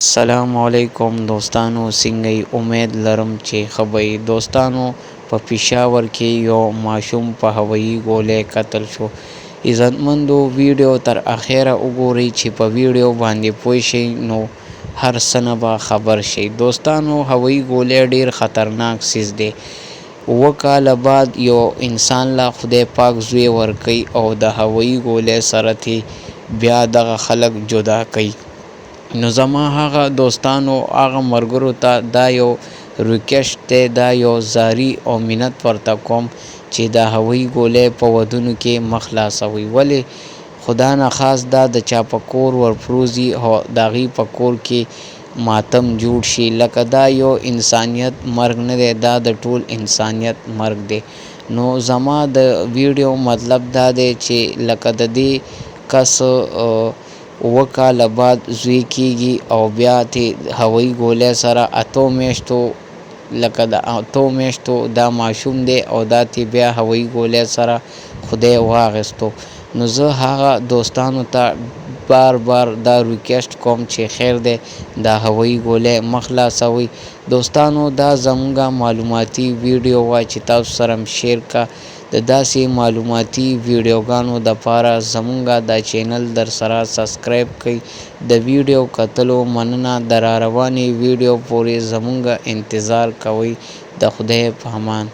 السلام علیکم دوستانو، څنګه یې؟ امید لرم چې ښه به یې. دوستانو، په پېښور کې یو ماشوم په هوایي ګولۍ قتل شو. عزتمندو، ویډیو تر اخره وګورئ چې په ویډیو باندې پوه شئ، نو هر څه نه به خبر شئ. دوستانو، هوایي ګولۍ ډېر خطرناک څیز دی. 7 کاله بعد یو انسان له خدای پاک زوی ورکوي او د هوایي ګولۍ سره ترې بیا دغه خلک جدا کوي. نو زما هغه دوستانو، هغه ملګرو ته دا یو ریکویسټ دی، دا یو زاري او منت ورته کوم چې د هوایي ګولۍ په ودونو کې مه خلاصوئ. ولې؟ خدا نه خاص دا د چا په کور ورپروزي او د هغې په کور کې ماتم جوړ شي. لکه دا یو انسانیت مرګ نه دی، دا د ټول انسانیت مرګ دی. نو زما د ویډیو مطلب دا دی چې لکه د دې کس 7 کاله بعد زوی کېږي او بیا ترې هوایي ګولۍ سره 8 میاشتو، لکه د 8 میاشتو دا ماشوم دی او دا ترې بیا هوایي ګولۍ سره خدای واخیستو. نو زه هغه دوستانو ته بار بار دا ریکویسټ کوم چې خیر دی، دا هوایي ګولۍ مه خلاصوئ. دوستانو، دا زموږ معلوماتي ویډیو وه چې تاسو سره م شیر کا. د داسې معلوماتي ویډیوګانو دپاره زموږ دا چینل در سره سبسکرایب کړئ. د ویډیو کتلو مننه. د راروانې ویډیو پورې زموږ انتظار کوئ. د خدای په امان.